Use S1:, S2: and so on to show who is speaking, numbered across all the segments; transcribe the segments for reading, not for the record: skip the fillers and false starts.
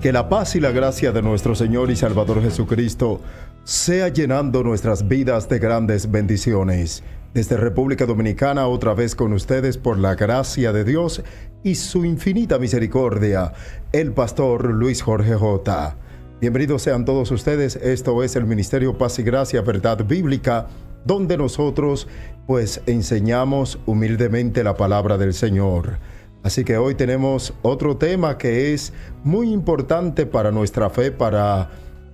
S1: Que la paz y la gracia de nuestro Señor y Salvador Jesucristo sea llenando nuestras vidas de grandes bendiciones. Desde República Dominicana, otra vez con ustedes por la gracia de Dios y su infinita misericordia, el pastor Luis Jorge J. Bienvenidos sean todos ustedes. Esto es el Ministerio Paz y Gracia, Verdad Bíblica, donde nosotros pues enseñamos humildemente la palabra del Señor. Así que hoy tenemos otro tema que es muy importante para nuestra fe, para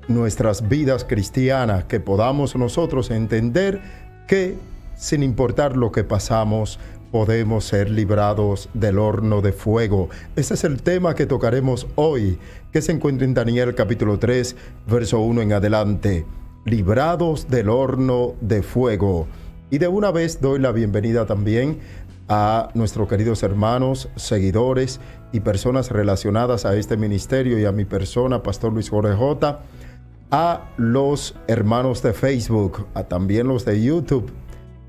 S1: nuestras vidas cristianas, que podamos nosotros entender que sin importar lo que pasamos, podemos ser librados del horno de fuego. Este es el tema que tocaremos hoy, que se encuentra en Daniel capítulo 3, verso 1 en adelante. Librados del horno de fuego. Y de una vez doy la bienvenida también a nuestros queridos hermanos, seguidores y personas relacionadas a este ministerio y a mi persona, Pastor Luis Jorge J, a los hermanos de Facebook, a también los de YouTube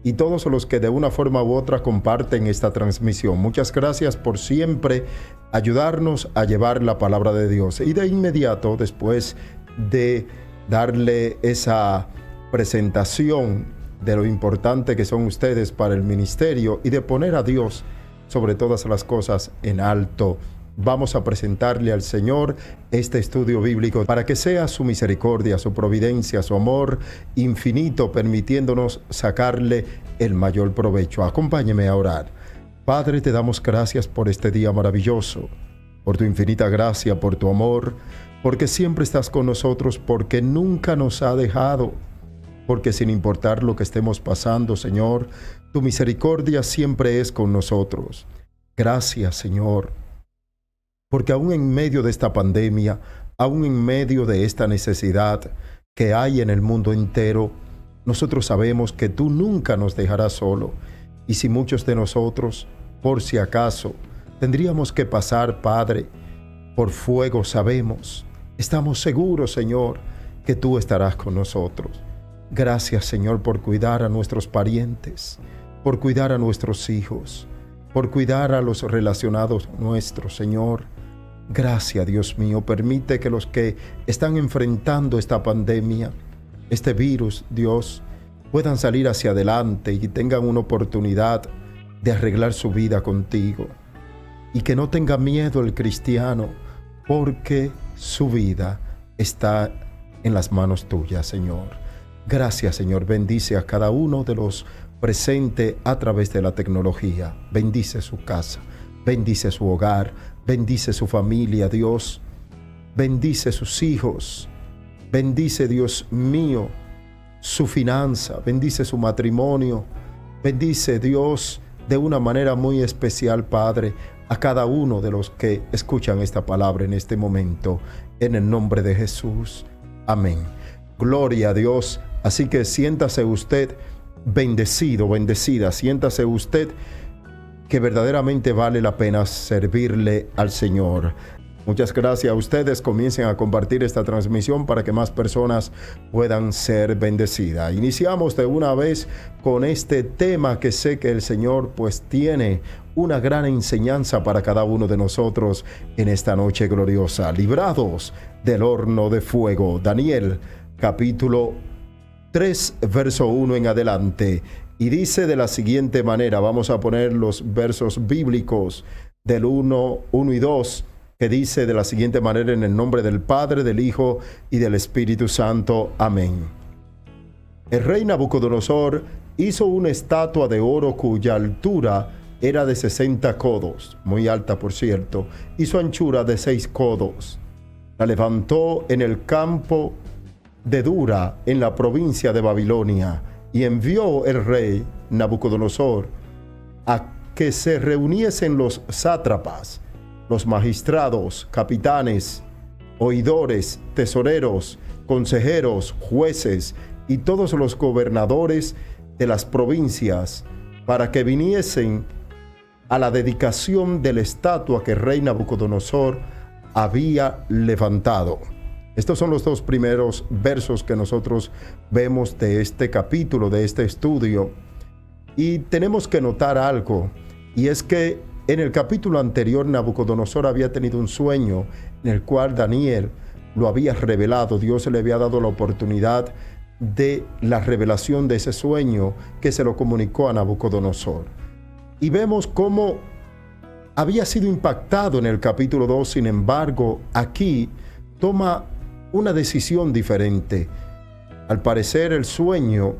S1: y todos los que de una forma u otra comparten esta transmisión. Muchas gracias por siempre ayudarnos a llevar la palabra de Dios. Y de inmediato, después de darle esa presentación de lo importante que son ustedes para el ministerio y de poner a Dios sobre todas las cosas en alto, vamos a presentarle al Señor este estudio bíblico para que sea su misericordia, su providencia, su amor infinito, permitiéndonos sacarle el mayor provecho. Acompáñeme a orar. Padre, te damos gracias por este día maravilloso, por tu infinita gracia, por tu amor, porque siempre estás con nosotros, porque nunca nos ha dejado. Porque sin importar lo que estemos pasando, Señor, tu misericordia siempre es con nosotros. Gracias, Señor, porque aún en medio de esta pandemia, aún en medio de esta necesidad que hay en el mundo entero, nosotros sabemos que tú nunca nos dejarás solo. Y si muchos de nosotros, por si acaso, tendríamos que pasar, Padre, por fuego, sabemos, estamos seguros, Señor, que tú estarás con nosotros. Gracias, Señor, por cuidar a nuestros parientes, por cuidar a nuestros hijos, por cuidar a los relacionados nuestros, Señor. Gracias, Dios mío. Permite que los que están enfrentando esta pandemia, este virus, Dios, puedan salir hacia adelante y tengan una oportunidad de arreglar su vida contigo. Y que no tenga miedo el cristiano, porque su vida está en las manos tuyas, Señor. Gracias, Señor. Bendice a cada uno de los presentes a través de la tecnología. Bendice su casa, bendice su hogar, bendice su familia, Dios. Bendice sus hijos. Bendice, Dios mío, su finanza. Bendice su matrimonio. Bendice, Dios, de una manera muy especial, Padre, a cada uno de los que escuchan esta palabra en este momento. En el nombre de Jesús. Amén. Gloria a Dios. Así que siéntase usted bendecido, bendecida. Siéntase usted que verdaderamente vale la pena servirle al Señor. Muchas gracias a ustedes. Comiencen a compartir esta transmisión para que más personas puedan ser bendecidas. Iniciamos de una vez con este tema que sé que el Señor pues tiene una gran enseñanza para cada uno de nosotros en esta noche gloriosa. Librados del horno de fuego. Daniel capítulo 3, verso 1 en adelante. Y dice de la siguiente manera, vamos a poner los versos bíblicos del 1 y 2, que dice de la siguiente manera: en el nombre del Padre, del Hijo y del Espíritu Santo. Amén. El rey Nabucodonosor hizo una estatua de oro cuya altura era de 60 codos, muy alta por cierto, y su anchura de 6 codos. La levantó en el campo de Dura, en la provincia de Babilonia, y envió el rey Nabucodonosor a que se reuniesen los sátrapas, los magistrados, capitanes, oidores, tesoreros, consejeros, jueces y todos los gobernadores de las provincias, para que viniesen a la dedicación de la estatua que el rey Nabucodonosor había levantado. Estos son los dos primeros versos que nosotros vemos de este capítulo, de este estudio. Y tenemos que notar algo, y es que En el capítulo anterior, Nabucodonosor había tenido un sueño en el cual Daniel lo había revelado. Dios le había dado la oportunidad de la revelación de ese sueño que se lo comunicó a Nabucodonosor. Y vemos cómo había sido impactado en el capítulo 2, sin embargo, aquí toma una decisión diferente. Al parecer el sueño,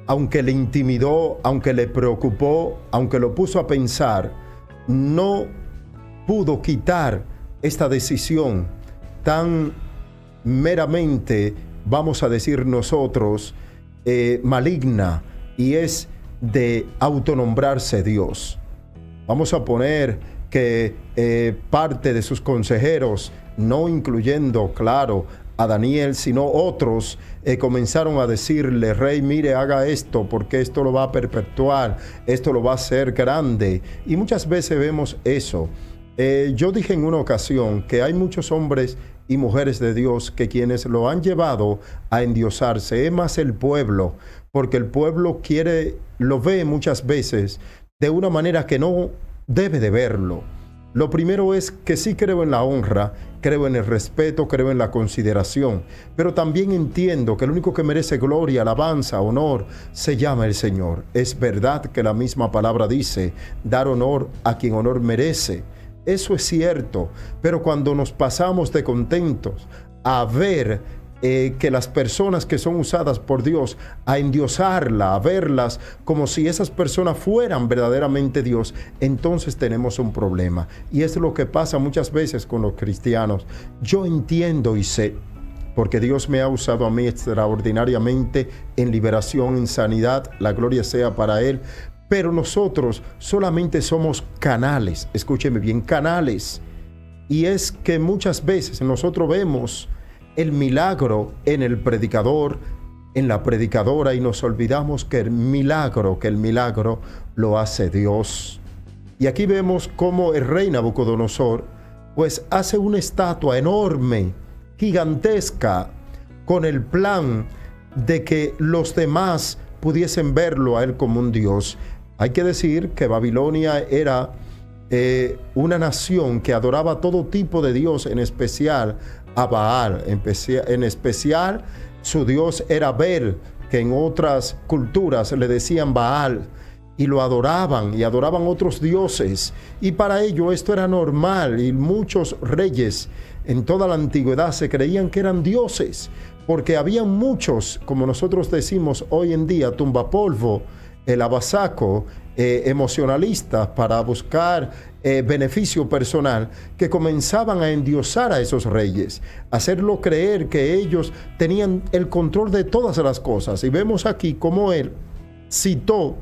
S1: aunque le intimidó, aunque le preocupó, aunque lo puso a pensar, no pudo quitar esta decisión tan meramente, vamos a decir nosotros, maligna, y es de autonombrarse Dios. Vamos a poner que parte de sus consejeros, no incluyendo, claro, a Daniel, sino otros, comenzaron a decirle: rey, mire, haga esto, porque esto lo va a perpetuar, esto lo va a hacer grande. Y muchas veces vemos eso. Yo dije en una ocasión que hay muchos hombres y mujeres de Dios que quienes lo han llevado a endiosarse es más el pueblo, porque el pueblo lo ve muchas veces de una manera que no debe de verlo. Lo primero es que sí creo en la honra, creo en el respeto, creo en la consideración, pero también entiendo que el único que merece gloria, alabanza, honor, se llama el Señor. Es verdad que la misma palabra dice: dar honor a quien honor merece. Eso es cierto, pero cuando nos pasamos de contentos a ver que las personas que son usadas por Dios, a endiosarla, a verlas como si esas personas fueran verdaderamente Dios, entonces tenemos un problema. Y es lo que pasa muchas veces con los cristianos. Yo entiendo y sé, porque Dios me ha usado a mí extraordinariamente en liberación, en sanidad, la gloria sea para Él, pero nosotros solamente somos canales, escúcheme bien, canales. Y es que muchas veces nosotros vemos el milagro en el predicador, en la predicadora, y nos olvidamos que el milagro lo hace Dios. Y aquí vemos cómo el rey Nabucodonosor pues hace una estatua enorme, gigantesca, con el plan de que los demás pudiesen verlo a él como un Dios. Hay que decir que Babilonia era una nación que adoraba todo tipo de Dios, en especial a Baal. En especial su Dios era Bel, que en otras culturas le decían Baal, y lo adoraban, y adoraban otros dioses, y para ello esto era normal, y muchos reyes en toda la antigüedad se creían que eran dioses, porque había muchos, como nosotros decimos hoy en día, tumbapolvo, el abasaco, emocionalistas para buscar beneficio personal, que comenzaban a endiosar a esos reyes, hacerlo creer que ellos tenían el control de todas las cosas. Y vemos aquí cómo él citó,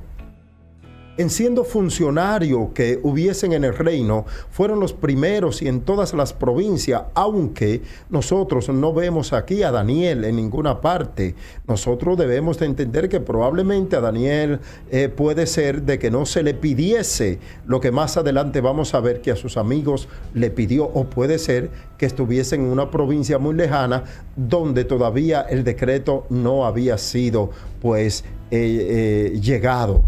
S1: en siendo funcionario que hubiesen en el reino, fueron los primeros y en todas las provincias, aunque nosotros no vemos aquí a Daniel en ninguna parte. Nosotros debemos de entender que probablemente a Daniel puede ser de que no se le pidiese lo que más adelante vamos a ver que a sus amigos le pidió, o puede ser que estuviesen en una provincia muy lejana donde todavía el decreto no había sido pues llegado.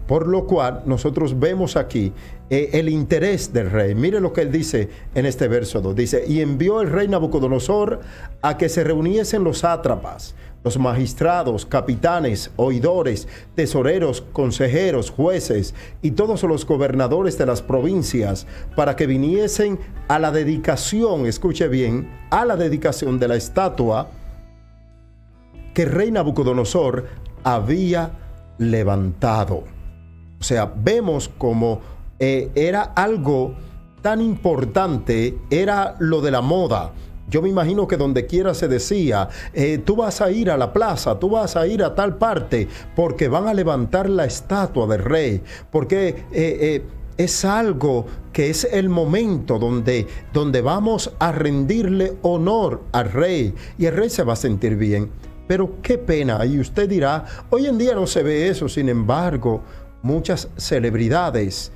S1: Por lo cual nosotros vemos aquí el interés del rey. Mire lo que él dice en este verso 2. Dice: y envió el rey Nabucodonosor a que se reuniesen los sátrapas, los magistrados, capitanes, oidores, tesoreros, consejeros, jueces y todos los gobernadores de las provincias, para que viniesen a la dedicación, escuche bien, a la dedicación de la estatua que el rey Nabucodonosor había levantado. O sea, vemos como era algo tan importante, era lo de la moda. Yo me imagino que donde quiera se decía, tú vas a ir a la plaza, tú vas a ir a tal parte, porque van a levantar la estatua del rey, porque es algo que es el momento donde vamos a rendirle honor al rey, y el rey se va a sentir bien. Pero qué pena, y usted dirá, hoy en día no se ve eso. Sin embargo, muchas celebridades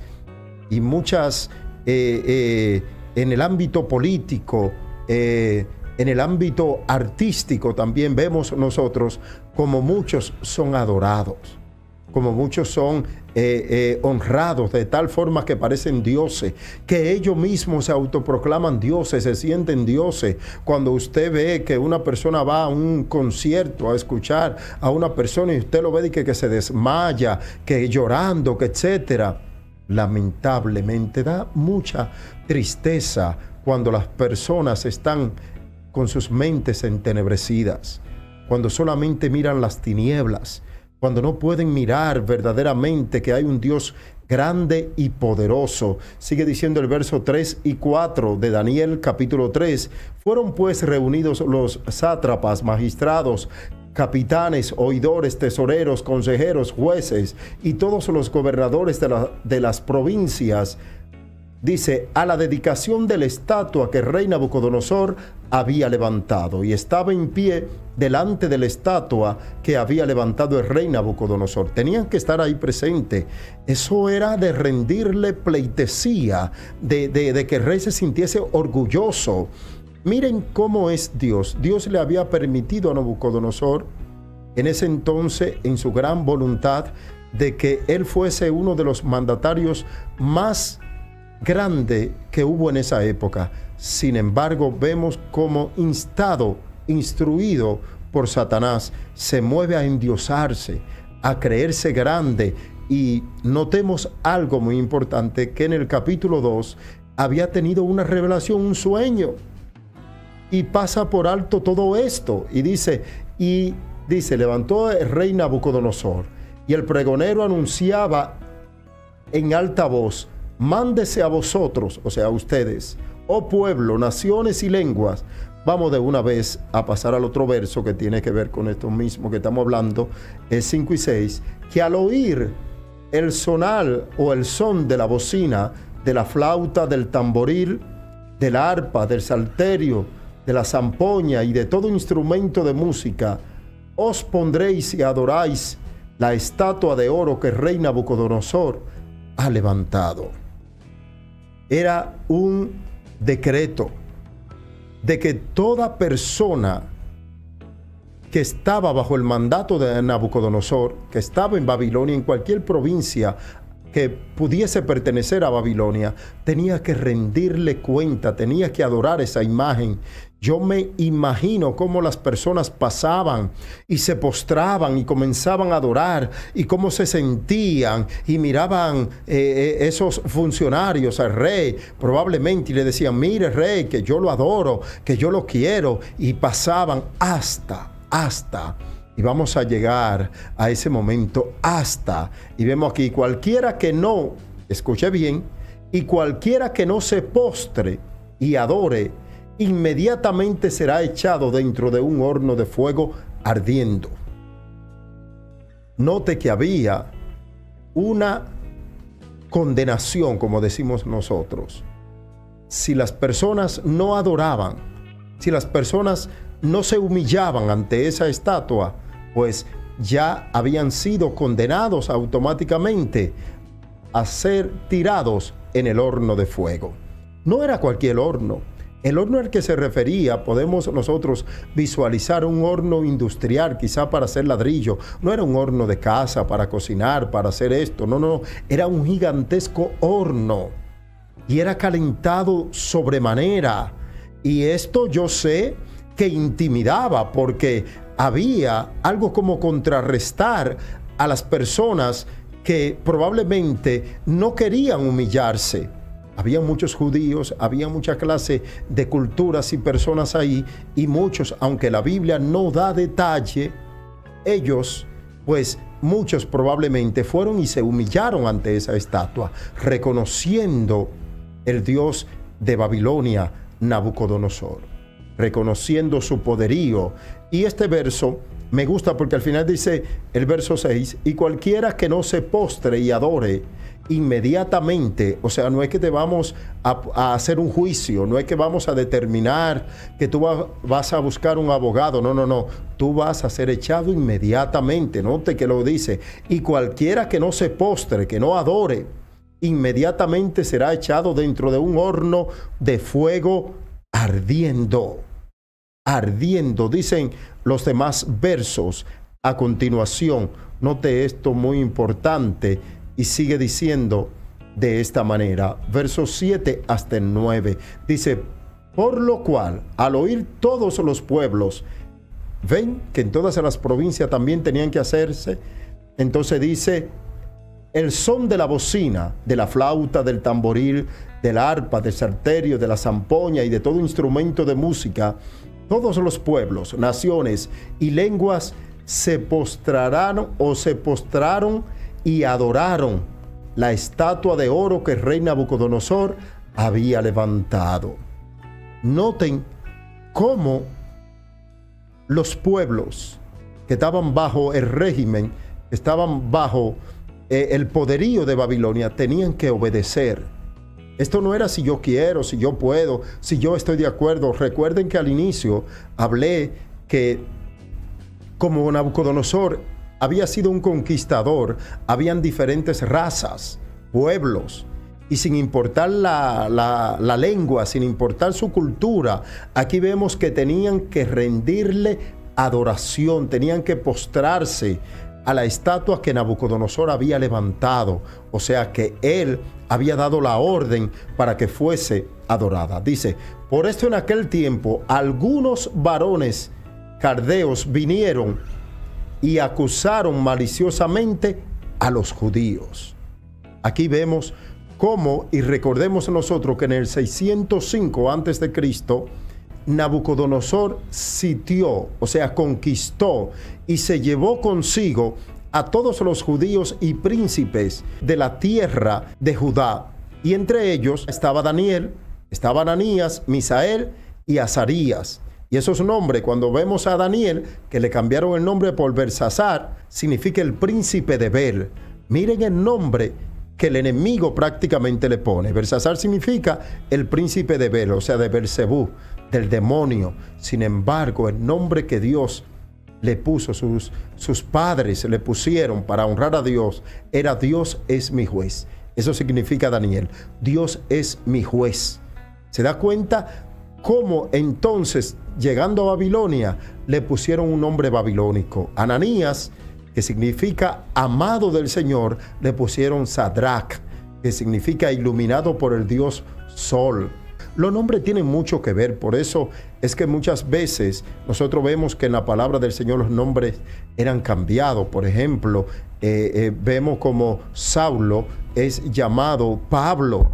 S1: y muchas en el ámbito político, en el ámbito artístico también vemos nosotros como muchos son adorados. como muchos son honrados de tal forma que parecen dioses, que ellos mismos se autoproclaman dioses, se sienten dioses. Cuando usted ve que una persona va a un concierto a escuchar a una persona y usted lo ve y que se desmaya, que llorando, que etcétera, lamentablemente da mucha tristeza cuando las personas están con sus mentes entenebrecidas, cuando solamente miran las tinieblas, cuando no pueden mirar verdaderamente que hay un Dios grande y poderoso. Sigue diciendo el verso 3 y 4 de Daniel capítulo 3. Fueron pues reunidos los sátrapas, magistrados, capitanes, oidores, tesoreros, consejeros, jueces y todos los gobernadores de las provincias, dice, a la dedicación de la estatua que el rey Nabucodonosor había levantado, y estaba en pie delante de la estatua que había levantado el rey Nabucodonosor. Tenían que estar ahí presente. Eso era de rendirle pleitesía, de que el rey se sintiese orgulloso. Miren cómo es Dios. Dios le había permitido a Nabucodonosor, en ese entonces, en su gran voluntad, de que él fuese uno de los mandatarios más grande que hubo en esa época. Sin embargo, vemos como instruido por Satanás, se mueve a endiosarse, a creerse grande. Y notemos algo muy importante, que en el capítulo 2 había tenido una revelación, un sueño, y pasa por alto todo esto y dice, levantó el rey Nabucodonosor y el pregonero anunciaba en alta voz: mándese a vosotros, o sea, a ustedes, oh pueblo, naciones y lenguas. Vamos de una vez a pasar al otro verso que tiene que ver con esto mismo que estamos hablando, el 5 y 6, que al oír el sonar o el son de la bocina, de la flauta, del tamboril, del arpa, del salterio, de la zampoña y de todo instrumento de música, os pondréis y adoráis la estatua de oro que el rey Nabucodonosor ha levantado. Era un decreto de que toda persona que estaba bajo el mandato de Nabucodonosor, que estaba en Babilonia, en cualquier provincia que pudiese pertenecer a Babilonia, tenía que rendirle cuenta, tenía que adorar esa imagen. Yo me imagino cómo las personas pasaban y se postraban y comenzaban a adorar, y cómo se sentían y miraban esos funcionarios al rey probablemente y le decían: mire rey, que yo lo adoro, que yo lo quiero, y pasaban hasta, y vamos a llegar a ese momento hasta, y vemos aquí: cualquiera que no, escuche bien, y cualquiera que no se postre y adore, inmediatamente será echado dentro de un horno de fuego ardiendo. Note que había una condenación, como decimos nosotros. Si las personas no adoraban, si las personas no se humillaban ante esa estatua, pues ya habían sido condenados automáticamente a ser tirados en el horno de fuego. No era cualquier horno. El horno al que se refería, podemos nosotros visualizar un horno industrial, quizá para hacer ladrillo. No era un horno de casa para cocinar, para hacer esto. No. Era un gigantesco horno y era calentado sobremanera. Y esto yo sé que intimidaba, porque había algo como contrarrestar a las personas que probablemente no querían humillarse. Había muchos judíos, había mucha clase de culturas y personas ahí, y muchos, aunque la Biblia no da detalle, ellos, pues muchos probablemente fueron y se humillaron ante esa estatua, reconociendo el Dios de Babilonia, Nabucodonosor, reconociendo su poderío. Y este verso me gusta porque al final dice el verso 6, y cualquiera que no se postre y adore, inmediatamente, o sea, no es que te vamos a hacer un juicio, no es que vamos a determinar que tú vas a buscar un abogado, no, tú vas a ser echado inmediatamente. Note que lo dice, y cualquiera que no se postre, que no adore, inmediatamente será echado dentro de un horno de fuego ardiendo. Dicen los demás versos, a continuación. Note esto muy importante y sigue diciendo de esta manera, versos 7 hasta el 9. Dice, por lo cual, al oír todos los pueblos, ven que en todas las provincias también tenían que hacerse. Entonces dice, el son de la bocina, de la flauta, del tamboril, del arpa, del salterio, de la zampoña y de todo instrumento de música, todos los pueblos, naciones y lenguas se postraron y adoraron la estatua de oro que el rey Nabucodonosor había levantado. Noten cómo los pueblos que estaban bajo el régimen, estaban bajo el poderío de Babilonia, tenían que obedecer. Esto no era si yo quiero, si yo puedo, si yo estoy de acuerdo. Recuerden que al inicio hablé que como Nabucodonosor había sido un conquistador, habían diferentes razas, pueblos, y sin importar la lengua, sin importar su cultura, aquí vemos que tenían que rendirle adoración, tenían que postrarse a la estatua que Nabucodonosor había levantado, o sea que él había dado la orden para que fuese adorada. Dice, por esto en aquel tiempo algunos varones caldeos vinieron y acusaron maliciosamente a los judíos. Aquí vemos cómo, y recordemos nosotros que en el 605 a.C., Nabucodonosor sitió, o sea, conquistó y se llevó consigo a todos los judíos y príncipes de la tierra de Judá. Y entre ellos estaba Daniel, estaba Ananías, Misael y Azarías. Y esos nombres, cuando vemos a Daniel, que le cambiaron el nombre por Belsasar, significa el príncipe de Bel. Miren el nombre que el enemigo prácticamente le pone. Belsasar significa el príncipe de Bel, o sea, de Belzebú, del demonio. Sin embargo, el nombre que Dios le puso, sus padres le pusieron para honrar a Dios, era Dios es mi juez. Eso significa Daniel, Dios es mi juez. ¿Se da cuenta cómo entonces, llegando a Babilonia, le pusieron un nombre babilónico? Ananías, que significa amado del Señor, le pusieron Sadrach, que significa iluminado por el Dios Sol. Los nombres tienen mucho que ver, por eso es que muchas veces nosotros vemos que en la palabra del Señor los nombres eran cambiados. Por ejemplo, vemos como Saulo es llamado Pablo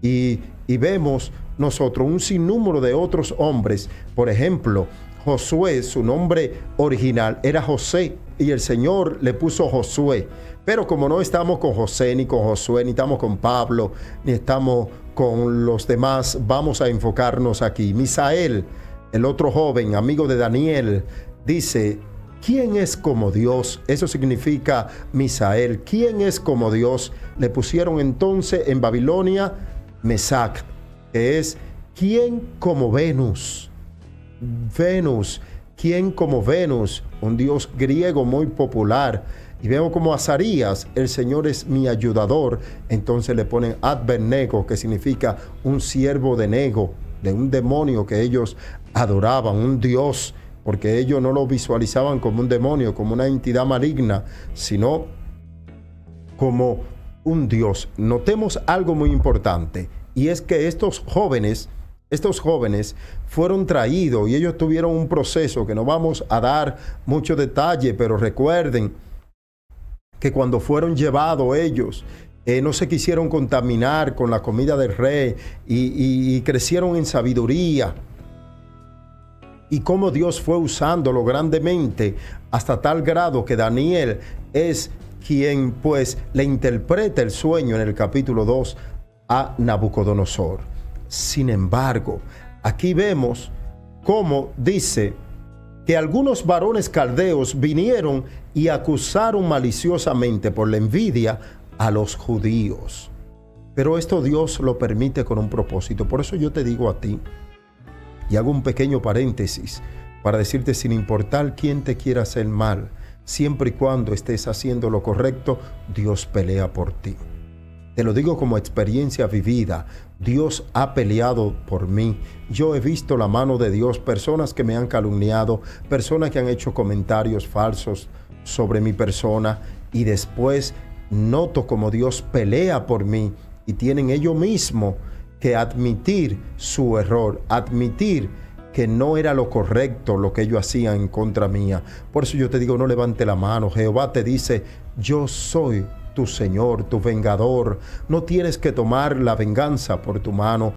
S1: y vemos nosotros un sinnúmero de otros hombres. Por ejemplo, Josué, su nombre original era José y el Señor le puso Josué. Pero como no estamos con José, ni con Josué, ni estamos con Pablo, ni estamos con los demás, vamos a enfocarnos aquí. Misael, el otro joven, amigo de Daniel, dice, ¿quién es como Dios? Eso significa Misael. ¿Quién es como Dios? Le pusieron entonces en Babilonia Mesac, que es ¿quién como Venus? Venus, ¿quién como Venus? Un dios griego muy popular. Y vemos como Azarías, el Señor es mi ayudador. Entonces le ponen Abednego, que significa un siervo de Nego, de un demonio que ellos adoraban, un dios, porque ellos no lo visualizaban como un demonio, como una entidad maligna, sino como un dios. Notemos algo muy importante, y es que estos jóvenes fueron traídos y ellos tuvieron un proceso que no vamos a dar mucho detalle, pero recuerden que cuando fueron llevados ellos, no se quisieron contaminar con la comida del rey y crecieron en sabiduría. Y cómo Dios fue usándolo grandemente hasta tal grado que Daniel es quien pues le interpreta el sueño en el capítulo 2 a Nabucodonosor. Sin embargo, aquí vemos cómo dice que algunos varones caldeos vinieron y acusaron maliciosamente por la envidia a los judíos. Pero esto Dios lo permite con un propósito. Por eso yo te digo a ti, y hago un pequeño paréntesis para decirte, sin importar quién te quiera hacer mal, siempre y cuando estés haciendo lo correcto, Dios pelea por ti. Te lo digo como experiencia vivida, Dios ha peleado por mí. Yo he visto la mano de Dios, personas que me han calumniado, personas que han hecho comentarios falsos sobre mi persona y después noto como Dios pelea por mí y tienen ellos mismos que admitir su error, admitir que no era lo correcto lo que ellos hacían en contra mía. Por eso yo te digo, no levante la mano. Jehová te dice, yo soy tu Señor, tu vengador. No tienes que tomar la venganza por tu mano.